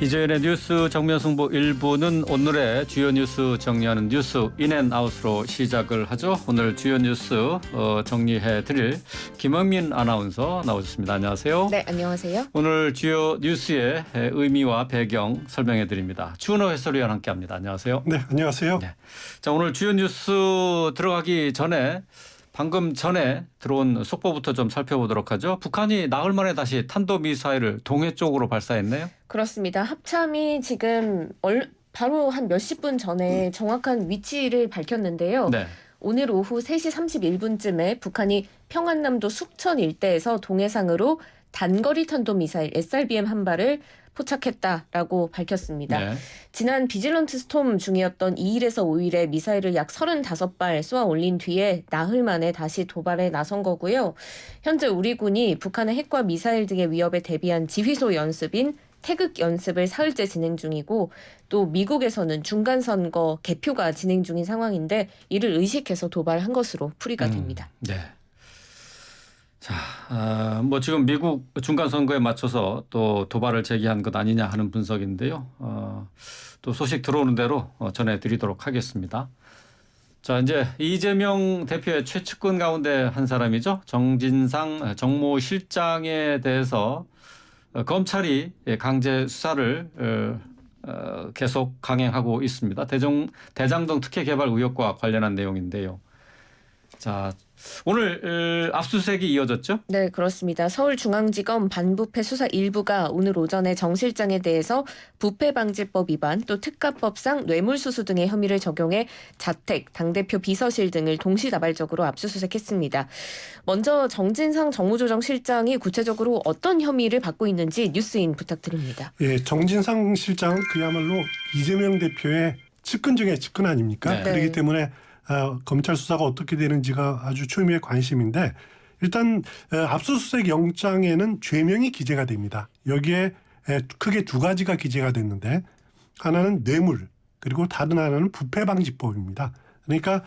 이재현의 뉴스 정면승부 1부는 오늘의 주요 뉴스 정리하는 뉴스 인앤아웃으로 시작을 하죠. 오늘 주요 뉴스 정리해드릴 김영민 아나운서 나오셨습니다. 안녕하세요. 네, 안녕하세요. 오늘 주요 뉴스의 의미와 배경 설명해드립니다. 추은호 해설위원 함께합니다. 안녕하세요. 네, 안녕하세요. 네. 자, 오늘 주요 뉴스 들어가기 전에 방금 전에 들어온 속보부터 좀 살펴보도록 하죠. 북한이 나흘 만에 다시 탄도미사일을 동해 쪽으로 발사했네요. 그렇습니다. 합참이 지금 바로 한 몇십 분 전에 정확한 위치를 밝혔는데요. 네. 오늘 오후 3시 31분쯤에 북한이 평안남도 숙천 일대에서 동해상으로 단거리 탄도미사일 SRBM 한 발을 포착했다라고 밝혔습니다. 네. 지난 비질런트 스톰 중이었던 2일에서 5일에 미사일을 약 35발 쏘아 올린 뒤에 나흘 만에 다시 도발에 나선 거고요. 현재 우리 군이 북한의 핵과 미사일 등의 위협에 대비한 지휘소 연습인 태극 연습을 사흘째 진행 중이고 또 미국에서는 중간선거 개표가 진행 중인 상황인데 이를 의식해서 도발한 것으로 풀이가 됩니다. 네. 자, 뭐 지금 미국 중간 선거에 맞춰서 또 도발을 제기한 것 아니냐 하는 분석인데요. 또 소식 들어오는 대로 전해드리도록 하겠습니다. 자, 이제 이재명 대표의 최측근 가운데 한 사람이죠. 정진상 정무실장에 대해서 검찰이 강제 수사를 계속 강행하고 있습니다. 대장동 특혜 개발 의혹과 관련한 내용인데요. 자, 오늘 압수수색이 이어졌죠? 네, 그렇습니다. 서울중앙지검 반부패 수사 1부가 오늘 오전에 정 실장에 대해서 부패방지법 위반 또 특가법상 뇌물수수 등의 혐의를 적용해 자택, 당대표 비서실 등을 동시다발적으로 압수수색했습니다. 먼저 정진상 정무조정실장이 구체적으로 어떤 혐의를 받고 있는지 뉴스인 부탁드립니다. 예, 정진상 실장은 그야말로 이재명 대표의 측근 중에 측근 아닙니까? 네. 그렇기 때문에 검찰 수사가 어떻게 되는지가 아주 초미의 관심인데 일단 압수수색 영장에는 죄명이 기재가 됩니다. 여기에 크게 두 가지가 기재가 됐는데 하나는 뇌물 그리고 다른 하나는 부패방지법입니다. 그러니까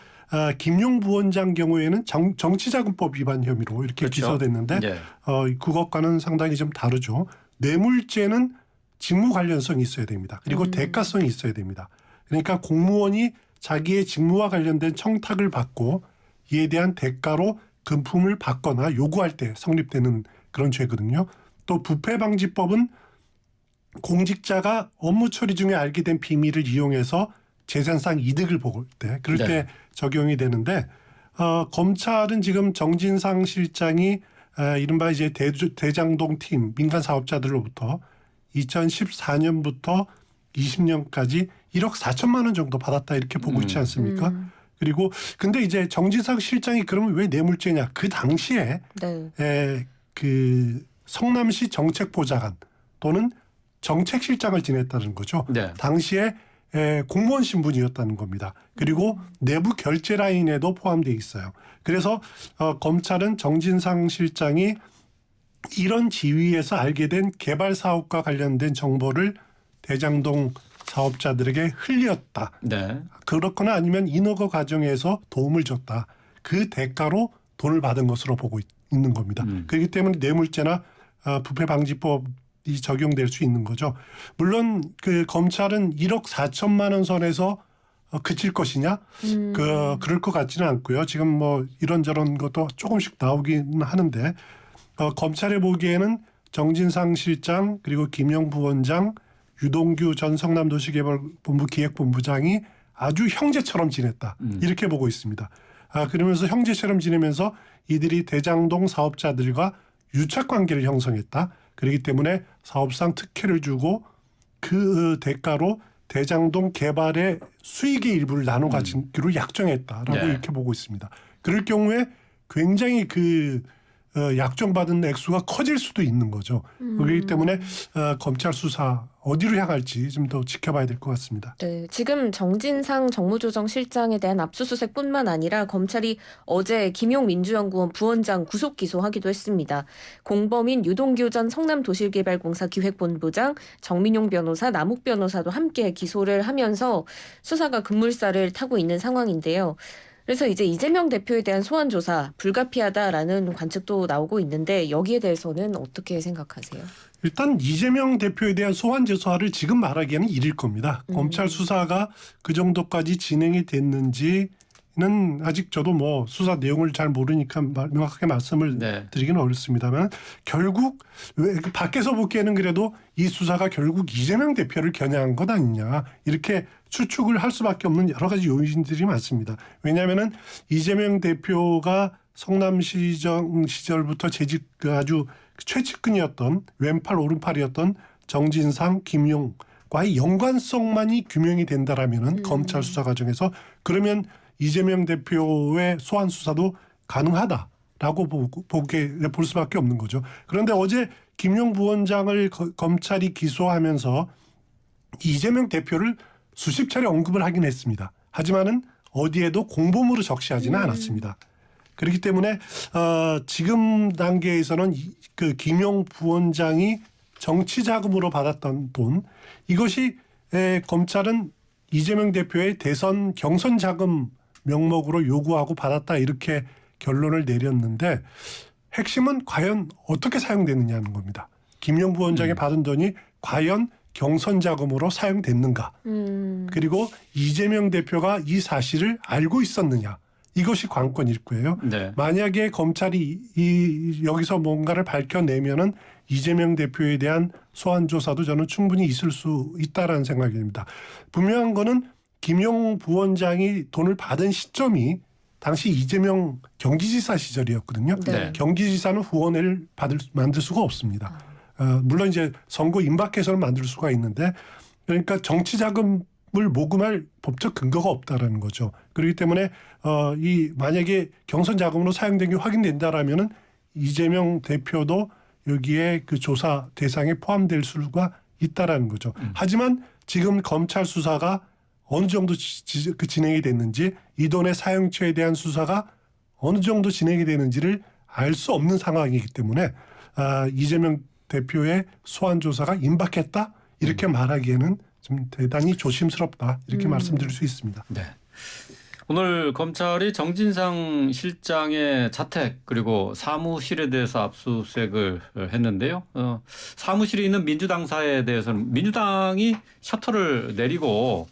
김용 부원장 경우에는 정치자금법 위반 혐의로 이렇게 그렇죠. 기소됐는데 네. 그것과는 상당히 좀 다르죠. 뇌물죄는 직무 관련성이 있어야 됩니다. 그리고 대가성이 있어야 됩니다. 그러니까 공무원이 자기의 직무와 관련된 청탁을 받고 이에 대한 대가로 금품을 받거나 요구할 때 성립되는 그런 죄거든요. 또 부패방지법은 공직자가 업무 처리 중에 알게 된 비밀을 이용해서 재산상 이득을 볼 때 그럴 네. 때 적용이 되는데 검찰은 지금 정진상 실장이 이른바 이제 대장동 팀 민간 사업자들로부터 2014년부터 20년까지 1억 4천만 원 정도 받았다 이렇게 보고 있지 않습니까? 그리고 근데 이제 정진상 실장이 그러면 왜 뇌물죄냐? 그 당시에 네. 그 성남시 정책보좌관 또는 정책실장을 지냈다는 거죠. 네. 당시에 공무원 신분이었다는 겁니다. 그리고 내부 결제 라인에도 포함되어 있어요. 그래서 검찰은 정진상 실장이 이런 지위에서 알게 된 개발 사업과 관련된 정보를 대장동 사업자들에게 흘렸다. 네. 그렇거나 아니면 인허가 과정에서 도움을 줬다. 그 대가로 돈을 받은 것으로 보고 있는 겁니다. 그렇기 때문에 뇌물죄나 부패방지법이 적용될 수 있는 거죠. 물론 그 검찰은 1억 4천만 원 선에서 그칠 것이냐? 그럴 것 같지는 않고요. 지금 뭐 이런저런 것도 조금씩 나오긴 하는데 검찰에 보기에는 정진상 실장 그리고 김영 부원장 유동규 전 성남도시개발본부 기획본부장이 아주 형제처럼 지냈다. 이렇게 보고 있습니다. 그러면서 형제처럼 지내면서 이들이 대장동 사업자들과 유착관계를 형성했다. 그렇기 때문에 사업상 특혜를 주고 그 대가로 대장동 개발의 수익의 일부를 나눠 가지기로 약정했다라고 네. 이렇게 보고 있습니다. 그럴 경우에 굉장히 약정받은 액수가 커질 수도 있는 거죠. 그렇기 때문에 검찰 수사 어디로 향할지 좀 더 지켜봐야 될 것 같습니다. 네, 지금 정진상 정무조정실장에 대한 압수수색뿐만 아니라 검찰이 어제 김용 민주연구원 부원장 구속 기소하기도 했습니다. 공범인 유동규 전 성남도시개발공사 기획본부장, 정민용 변호사, 남욱 변호사도 함께 기소를 하면서 수사가 급물살을 타고 있는 상황인데요. 그래서 이제 이재명 대표에 대한 소환 조사 불가피하다라는 관측도 나오고 있는데 여기에 대해서는 어떻게 생각하세요? 일단 이재명 대표에 대한 소환 조사를 지금 말하기에는 이를 겁니다. 검찰 수사가 그 정도까지 진행이 됐는지는 아직 저도 뭐 수사 내용을 잘 모르니까 명확하게 말씀을 네. 드리기는 어렵습니다만 결국 밖에서 보기에는 그래도 이 수사가 결국 이재명 대표를 겨냥한 것 아니냐 이렇게 추측을 할 수밖에 없는 여러 가지 요인들이 많습니다. 왜냐하면은 이재명 대표가 성남시정 시절부터 재직 아주 최측근이었던 왼팔 오른팔이었던 정진상, 김용과의 연관성만이 규명이 된다라면은 검찰 수사 과정에서 그러면 이재명 대표의 소환 수사도 가능하다라고 볼 수밖에 없는 거죠. 그런데 어제 김용 부원장을 검찰이 기소하면서 이재명 대표를 수십 차례 언급을 하긴 했습니다. 하지만은 어디에도 공범으로 적시하지는 않았습니다. 그렇기 때문에 지금 단계에서는 그 김용 부원장이 정치 자금으로 받았던 돈 이것이 검찰은 이재명 대표의 대선 경선 자금 명목으로 요구하고 받았다 이렇게 결론을 내렸는데 핵심은 과연 어떻게 사용됐느냐는 겁니다. 김용 부원장이 받은 돈이 과연 경선 자금으로 사용됐는가? 그리고 이재명 대표가 이 사실을 알고 있었느냐? 이것이 관건일 거예요. 네. 만약에 검찰이 여기서 뭔가를 밝혀내면은 이재명 대표에 대한 소환 조사도 저는 충분히 있을 수 있다라는 생각입니다. 분명한 거는 김용 부원장이 돈을 받은 시점이 당시 이재명 경기지사 시절이었거든요. 네. 경기지사는 후원을 만들 수가 없습니다. 물론 이제 선거 임박해서는 만들 수가 있는데 그러니까 정치 자금을 모금할 법적 근거가 없다라는 거죠. 그렇기 때문에 이 만약에 경선 자금으로 사용된 게 확인된다라면은 이재명 대표도 여기에 그 조사 대상에 포함될 수가 있다라는 거죠. 하지만 지금 검찰 수사가 어느 정도 진행이 됐는지 이 돈의 사용처에 대한 수사가 어느 정도 진행이 되는지를 알 수 없는 상황이기 때문에 이재명 대표의 소환 조사가 임박했다 이렇게 말하기에는 좀 대단히 조심스럽다 이렇게 말씀드릴 수 있습니다. 네. 오늘 검찰이 정진상 실장의 자택 그리고 사무실에 대해서 압수수색을 했는데요. 사무실이 있는 민주당사에 대해서는 민주당이 셔터를 내리고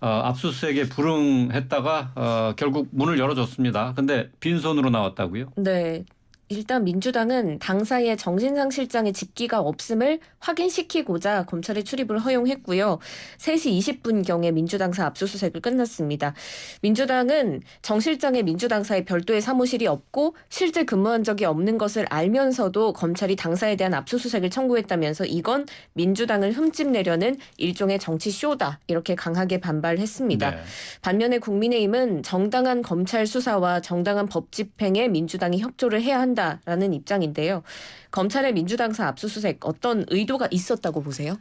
압수수색에 불응했다가 결국 문을 열어줬습니다. 근데 빈손으로 나왔다고요? 네. 일단 민주당은 당사에 정진상 실장의 집기가 없음을 확인시키고자 검찰의 출입을 허용했고요. 3시 20분경에 민주당사 압수수색을 끝났습니다. 민주당은 정 실장의 민주당사에 별도의 사무실이 없고 실제 근무한 적이 없는 것을 알면서도 검찰이 당사에 대한 압수수색을 청구했다면서 이건 민주당을 흠집내려는 일종의 정치 쇼다 이렇게 강하게 반발했습니다. 네. 반면에 국민의힘은 정당한 검찰 수사와 정당한 법 집행에 민주당이 협조를 해야 한다라는 입장인데요. 검찰의 민주당사 압수수색 어떤 의도가 있었다고 보세요?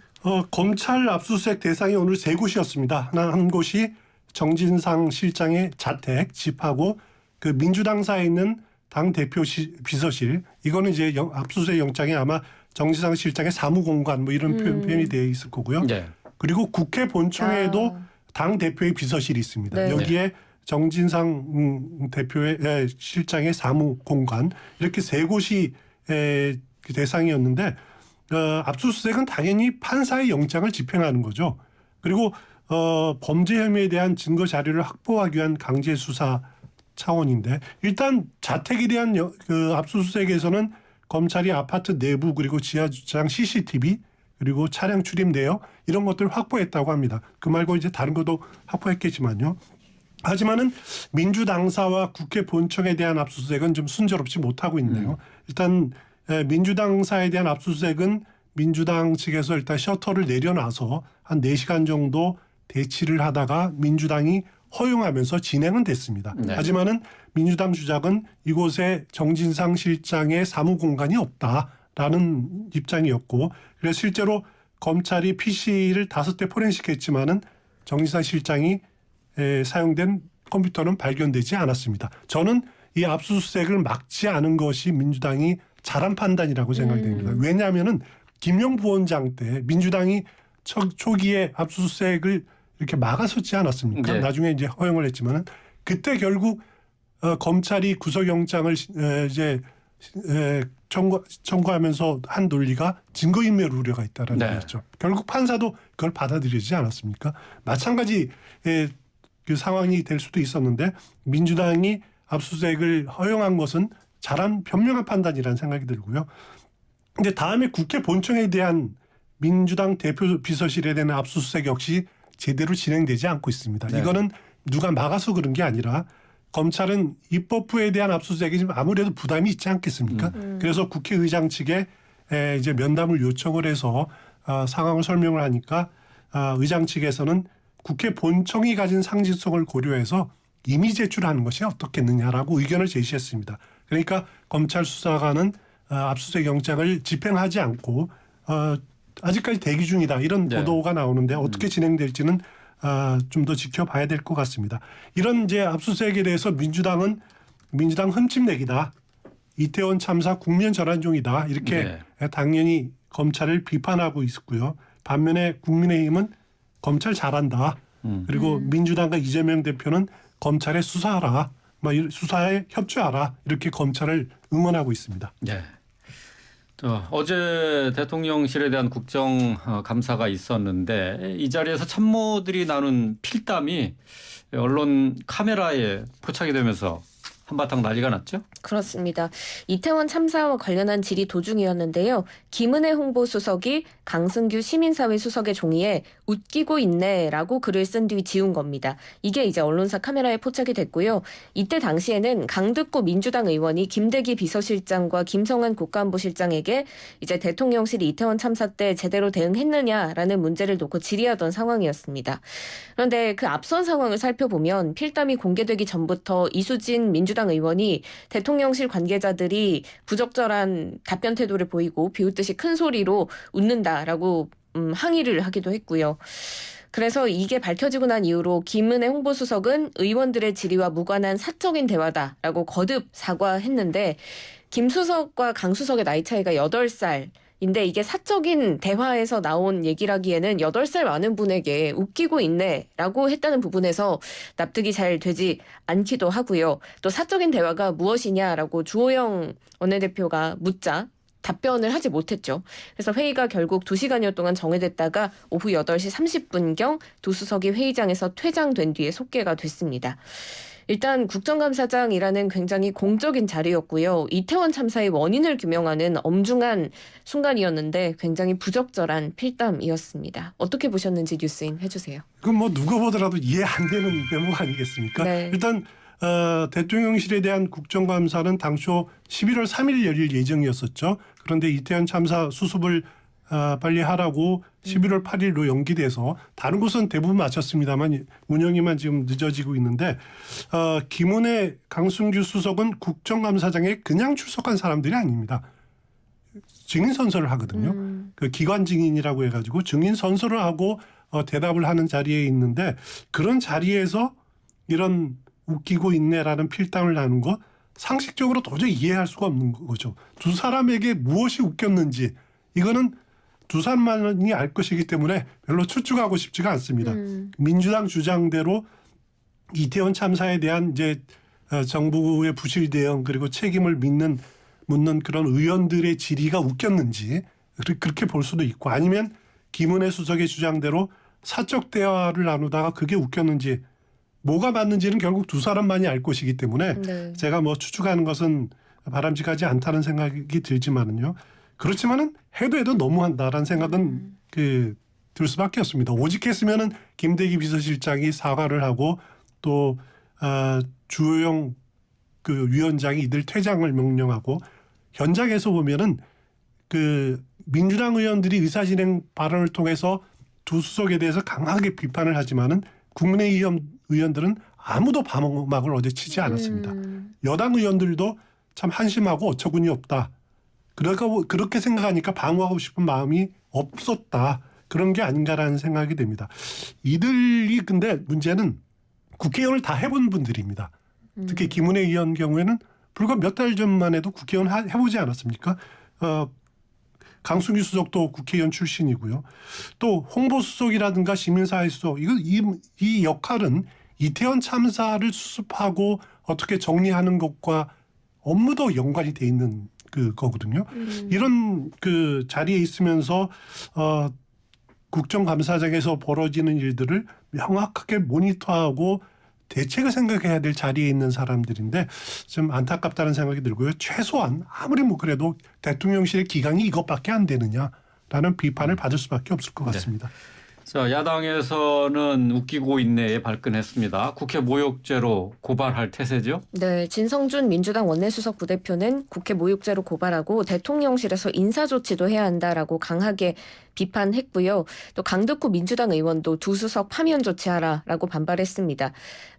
검찰 압수수색 대상이 오늘 3곳이었습니다. 한 곳이 정진상 실장의 자택, 집하고 그 민주당사에 있는 당 대표 비서실. 이거는 이제 압수수색 영장에 아마 정진상 실장의 사무공간 뭐 이런 표현이 되어 있을 거고요. 네. 그리고 국회 본청에도 당 대표의 비서실이 있습니다. 네. 여기에 정진상 대표의 실장의 사무공간 이렇게 3곳이 대상이었는데 압수수색은 당연히 판사의 영장을 집행하는 거죠. 그리고 범죄 혐의에 대한 증거 자료를 확보하기 위한 강제 수사 차원인데 일단 자택에 대한 그 압수수색에서는 검찰이 아파트 내부 그리고 지하 주차장 CCTV 그리고 차량 출입 내역 이런 것들을 확보했다고 합니다. 그 말고 이제 다른 것도 확보했겠지만요. 하지만은 민주당사와 국회 본청에 대한 압수수색은 좀 순조롭지 못하고 있네요. 일단 민주당사에 대한 압수수색은 민주당 측에서 일단 셔터를 내려놔서 한 4시간 정도 대치를 하다가 민주당이 허용하면서 진행은 됐습니다. 네. 하지만은 민주당 주장은 이곳에 정진상 실장의 사무공간이 없다라는 입장이었고 그래서 실제로 검찰이 PC를 5대 포렌식했지만은 정진상 실장이 사용된 컴퓨터는 발견되지 않았습니다. 저는 이 압수수색을 막지 않은 것이 민주당이 잘한 판단이라고 생각됩니다. 왜냐하면은 김용 부원장 때 민주당이 초기에 압수수색을 이렇게 막아섰지 않았습니까? 네. 나중에 이제 허용을 했지만은 그때 결국 검찰이 구속영장을 이제 청구하면서 한 논리가 증거인멸 우려가 있다라는 네. 거죠. 결국 판사도 그걸 받아들이지 않았습니까? 마찬가지의 그 상황이 될 수도 있었는데 민주당이 압수수색을 허용한 것은 잘한 변명한 판단이라는 생각이 들고요. 근데 다음에 국회 본청에 대한 민주당 대표 비서실에 대한 압수수색 역시 제대로 진행되지 않고 있습니다. 네. 이거는 누가 막아서 그런 게 아니라 검찰은 입법부에 대한 압수수색이 좀 아무래도 부담이 있지 않겠습니까? 그래서 국회의장 측에 이제 면담을 요청을 해서 상황을 설명을 하니까 의장 측에서는 국회 본청이 가진 상징성을 고려해서 이미 제출하는 것이 어떻겠느냐라고 의견을 제시했습니다. 그러니까 검찰 수사관은 압수수색 영장을 집행하지 않고 아직까지 대기 중이다 이런 네. 보도가 나오는데 어떻게 진행될지는 좀 더 지켜봐야 될 것 같습니다. 이런 이제 압수수색에 대해서 민주당 흠집내기다. 이태원 참사 국면 전환종이다. 이렇게 당연히 검찰을 비판하고 있었고요. 반면에 국민의힘은 검찰 잘한다. 그리고 민주당과 이재명 대표는 검찰에 수사하라. 수사에 협조하라. 이렇게 검찰을 응원하고 있습니다. 네. 어제 대통령실에 대한 국정감사가 있었는데 이 자리에서 참모들이 나눈 필담이 언론 카메라에 포착이 되면서 한바탕 난리가 났죠? 그렇습니다. 이태원 참사와 관련한 질의 도중이었는데요. 김은혜 홍보수석이 강승규 시민사회 수석의 종이에 웃기고 있네라고 글을 쓴 뒤 지운 겁니다. 이게 이제 언론사 카메라에 포착이 됐고요. 이때 당시에는 강득구 민주당 의원이 김대기 비서실장과 김성한 국가안보실장에게 이제 대통령실이 이태원 참사 때 제대로 대응했느냐라는 문제를 놓고 질의하던 상황이었습니다. 그런데 그 앞선 상황을 살펴보면 필담이 공개되기 전부터 이수진 민주당 의원이 대통령실 관계자들이 부적절한 답변 태도를 보이고 비웃듯이 큰 소리로 웃는다라고 항의를 하기도 했고요. 그래서 이게 밝혀지고 난 이후로 김은혜 홍보수석은 의원들의 질의와 무관한 사적인 대화다라고 거듭 사과했는데 김 수석과 강 수석의 나이 차이가 8살. 인데 이게 사적인 대화에서 나온 얘기라기에는 8살 많은 분에게 웃기고 있네라고 했다는 부분에서 납득이 잘 되지 않기도 하고요. 또 사적인 대화가 무엇이냐라고 주호영 원내대표가 묻자 답변을 하지 못했죠. 그래서 회의가 결국 2시간여 동안 정회됐다가 오후 8시 30분경 두 수석이 회의장에서 퇴장된 뒤에 속개가 됐습니다. 일단 국정감사장이라는 굉장히 공적인 자리였고요. 이태원 참사의 원인을 규명하는 엄중한 순간이었는데 굉장히 부적절한 필담이었습니다. 어떻게 보셨는지 뉴스인 해주세요. 그건 뭐 누가 보더라도 이해 안 되는 대목 아니겠습니까? 네. 일단 대통령실에 대한 국정감사는 당초 11월 3일 열릴 예정이었었죠. 그런데 이태원 참사 수습을 빨리 하라고 11월 8일로 연기돼서 다른 곳은 대부분 마쳤습니다만 운영이만 지금 늦어지고 있는데 김은혜 강승규 수석은 국정감사장에 그냥 출석한 사람들이 아닙니다. 증인 선서를 하거든요. 그 기관 증인이라고 해가지고 증인 선서를 하고 대답을 하는 자리에 있는데 그런 자리에서 이런 웃기고 있네라는 필담을 나눈 거 상식적으로 도저히 이해할 수가 없는 거죠. 두 사람에게 무엇이 웃겼는지 이거는 두 사람만이 알 것이기 때문에 별로 추측하고 싶지가 않습니다. 민주당 주장대로 이태원 참사에 대한 이제 정부의 부실 대응 그리고 책임을 묻는 그런 의원들의 질의가 웃겼는지 그렇게 볼 수도 있고 아니면 김은혜 수석의 주장대로 사적 대화를 나누다가 그게 웃겼는지 뭐가 맞는지는 결국 두 사람만이 알 것이기 때문에 네. 제가 뭐 추측하는 것은 바람직하지 않다는 생각이 들지만은요. 그렇지만은 해도 너무한다라는 생각은 들 수밖에 없습니다. 오직 했으면은 김대기 비서실장이 사과를 하고 또 주호영 그 위원장이 이들 퇴장을 명령하고 현장에서 보면은 그 민주당 의원들이 의사진행 발언을 통해서 두 수석에 대해서 강하게 비판을 하지만은 국민의힘 의원들은 아무도 방어막을 어제 치지 않았습니다. 여당 의원들도 참 한심하고 어처구니 없다. 그렇게 생각하니까 방어하고 싶은 마음이 없었다. 그런 게 아닌가라는 생각이 됩니다. 이들이 근데 문제는 국회의원을 다 해본 분들입니다. 특히 김은혜 의원 경우에는 불과 몇 달 전만 해도 국회의원 해보지 않았습니까? 강승규 수석도 국회의원 출신이고요. 또 홍보수석이라든가 시민사회 수석 이 역할은 이태원 참사를 수습하고 어떻게 정리하는 것과 업무도 연관이 돼 있는 거거든요. 이런 그 자리에 있으면서 국정감사장에서 벌어지는 일들을 명확하게 모니터하고 대책을 생각해야 될 자리에 있는 사람들인데 좀 안타깝다는 생각이 들고요. 최소한 아무리 뭐 그래도 대통령실의 기강이 이것밖에 안 되느냐라는 비판을 받을 수밖에 없을 것 같습니다. 자, 야당에서는 웃기고 있네에 발끈했습니다. 국회 모욕죄로 고발할 태세죠? 네, 진성준 민주당 원내수석 부대표는 국회 모욕죄로 고발하고 대통령실에서 인사조치도 해야 한다라고 강하게 비판했고요. 또 강득구 민주당 의원도 두 수석 파면 조치하라라고 반발했습니다.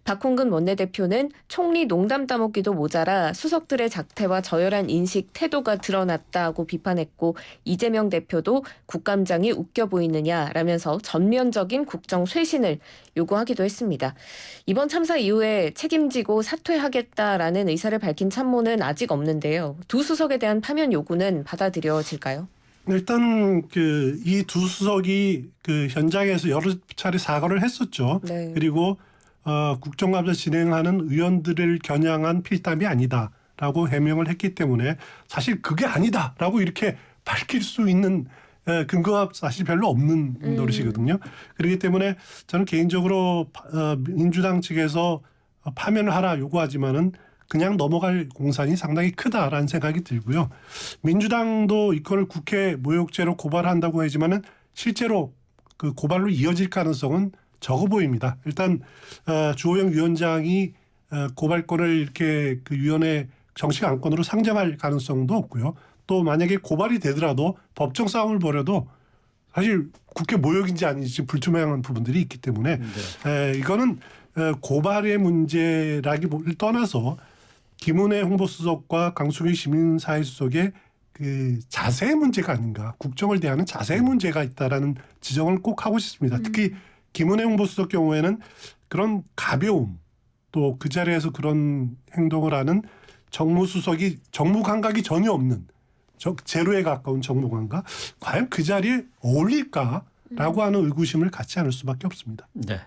박홍근 원내대표는 총리 농담 따먹기도 모자라 수석들의 작태와 저열한 인식, 태도가 드러났다고 비판했고 이재명 대표도 국감장이 웃겨 보이느냐라면서 전면적인 국정 쇄신을 요구하기도 했습니다. 이번 참사 이후에 책임지고 사퇴하겠다라는 의사를 밝힌 참모는 아직 없는데요. 두 수석에 대한 파면 요구는 받아들여질까요? 일단 그 이 두 수석이 그 현장에서 여러 차례 사과를 했었죠. 네. 그리고 국정감사 진행하는 의원들을 겨냥한 필담이 아니다라고 해명을 했기 때문에 사실 그게 아니다라고 이렇게 밝힐 수 있는 근거가 사실 별로 없는 노릇이거든요. 그렇기 때문에 저는 개인적으로 민주당 측에서 파면을 하라 요구하지만은 그냥 넘어갈 공산이 상당히 크다라는 생각이 들고요. 민주당도 이걸 국회 모욕죄로 고발한다고 하지만은 실제로 그 고발로 이어질 가능성은 적어 보입니다. 일단 주호영 위원장이 고발권을 이렇게 그 위원회 정식 안건으로 상정할 가능성도 없고요. 또 만약에 고발이 되더라도 법정 싸움을 벌여도 사실 국회 모욕인지 아닌지 불투명한 부분들이 있기 때문에 이거는 고발의 문제라기를 떠나서 김은혜 홍보수석과 강수기 시민사회수석의 그 자세의 문제가 아닌가, 국정을 대하는 자세의 문제가 있다라는 지적을 꼭 하고 싶습니다. 특히 김은혜 홍보수석 경우에는 그런 가벼움, 또 그 자리에서 그런 행동을 하는 정무수석이 정무 감각이 전혀 없는 제로에 가까운 정무 감각, 과연 그 자리에 어울릴까라고 하는 의구심을 갖지 않을 수밖에 없습니다. 네.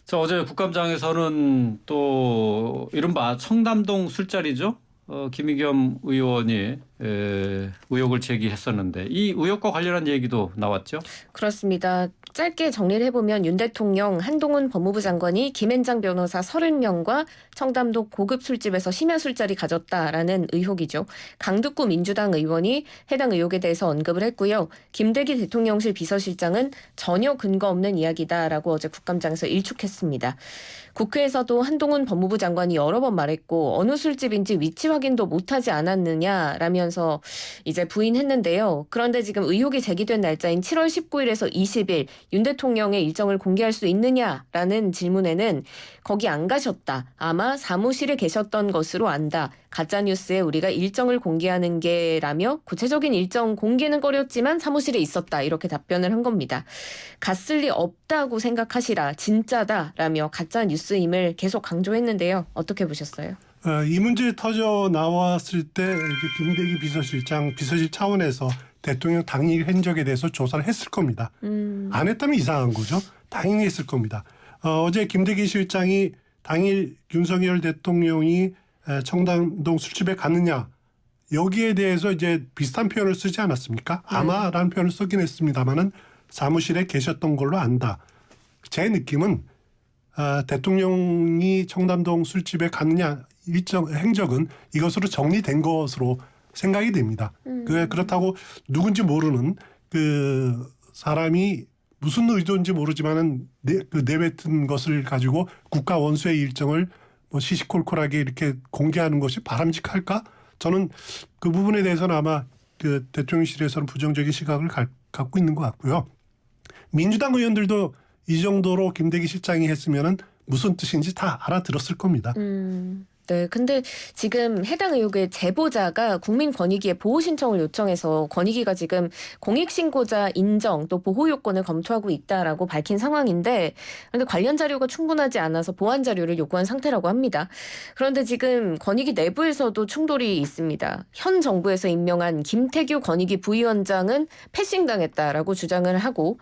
자, 어제 국감장에서는 또 이른바 청담동 술자리죠. 김의겸 의원이 의혹을 제기했었는데 이 의혹과 관련한 얘기도 나왔죠. 그렇습니다. 짧게 정리를 해보면 윤 대통령, 한동훈 법무부 장관이 김앤장 변호사 30명과 청담동 고급 술집에서 심야 술자리 가졌다라는 의혹이죠. 강득구 민주당 의원이 해당 의혹에 대해서 언급을 했고요. 김대기 대통령실 비서실장은 전혀 근거 없는 이야기다라고 어제 국감장에서 일축했습니다. 국회에서도 한동훈 법무부 장관이 여러 번 말했고 어느 술집인지 위치 확인도 못하지 않았느냐라면서 이제 부인했는데요. 그런데 지금 의혹이 제기된 날짜인 7월 19일에서 20일 윤 대통령의 일정을 공개할 수 있느냐라는 질문에는 거기 안 가셨다. 아마 사무실에 계셨던 것으로 안다. 가짜뉴스에 우리가 일정을 공개하는 게라며 구체적인 일정 공개는 꺼렸지만 사무실에 있었다. 이렇게 답변을 한 겁니다. 갔을 리 없다고 생각하시라. 진짜다라며 가짜뉴스임을 계속 강조했는데요. 어떻게 보셨어요? 이 문제 터져 나왔을 때 김대기 비서실장 비서실 차원에서 대통령 당일 행적에 대해서 조사를 했을 겁니다. 안 했다면 이상한 거죠. 당연히 했을 겁니다. 어제 김대기 실장이 당일 윤석열 대통령이 청담동 술집에 갔느냐 여기에 대해서 이제 비슷한 표현을 쓰지 않았습니까? 아마라는 표현을 쓰긴 했습니다만은 사무실에 계셨던 걸로 안다. 제 느낌은 대통령이 청담동 술집에 갔느냐 일정 행적은 이것으로 정리된 것으로 생각이 됩니다. 그렇다고 누군지 모르는 그 사람이 무슨 의도인지 모르지만은 내뱉은 것을 가지고 국가 원수의 일정을 뭐 시시콜콜하게 이렇게 공개하는 것이 바람직할까? 저는 그 부분에 대해서는 아마 그 대통령실에서는 부정적인 시각을 갖고 있는 것 같고요. 민주당 의원들도 이 정도로 김대기 실장이 했으면은 무슨 뜻인지 다 알아들었을 겁니다. 네, 근데 지금 해당 의혹의 제보자가 국민권익위에 보호 신청을 요청해서 권익위가 지금 공익신고자 인정 또 보호 요건을 검토하고 있다라고 밝힌 상황인데, 그런데 관련 자료가 충분하지 않아서 보완 자료를 요구한 상태라고 합니다. 그런데 지금 권익위 내부에서도 충돌이 있습니다. 현 정부에서 임명한 김태규 권익위 부위원장은 패싱당했다라고 주장을 하고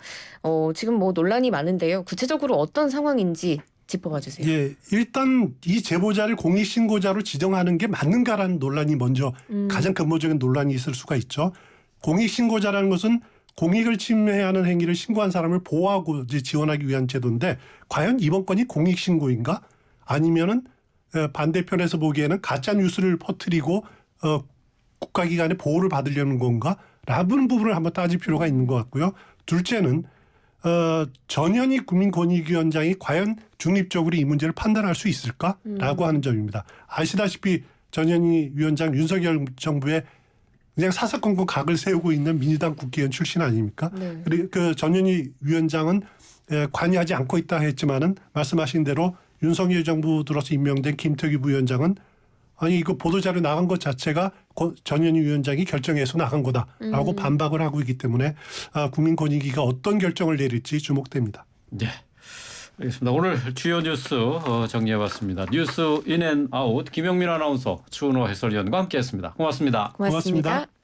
지금 뭐 논란이 많은데요. 구체적으로 어떤 상황인지 짚어봐 주세요. 예, 일단 이 제보자를 공익신고자로 지정하는 게 맞는가라는 논란이 먼저 가장 근본적인 논란이 있을 수가 있죠. 공익신고자라는 것은 공익을 침해하는 행위를 신고한 사람을 보호하고 이제 지원하기 위한 제도인데 과연 이번 건이 공익신고인가? 아니면은 반대편에서 보기에는 가짜 뉴스를 퍼뜨리고 국가기관의 보호를 받으려는 건가? 라는 부분을 한번 따질 필요가 있는 것 같고요. 둘째는 전현희 국민권익위원장이 과연 중립적으로 이 문제를 판단할 수 있을까라고 하는 점입니다. 아시다시피 전현희 위원장 윤석열 정부의 그냥 사사건건 각을 세우고 있는 민주당 국회의원 출신 아닙니까? 네. 그리고 그 전현희 위원장은 관여하지 않고 있다 했지만은 말씀하신 대로 윤석열 정부 들어서 임명된 김태규 부위원장은 아니 이거 보도자료 나간 것 자체가 전현희 위원장이 결정해서 나간 거다라고 반박을 하고 있기 때문에 국민권익위가 어떤 결정을 내릴지 주목됩니다. 네. 알겠습니다. 오늘 주요 뉴스 정리해봤습니다. 뉴스 인앤아웃 김영민 아나운서, 추은호 해설위원과 함께했습니다. 고맙습니다. 고맙습니다. 고맙습니다.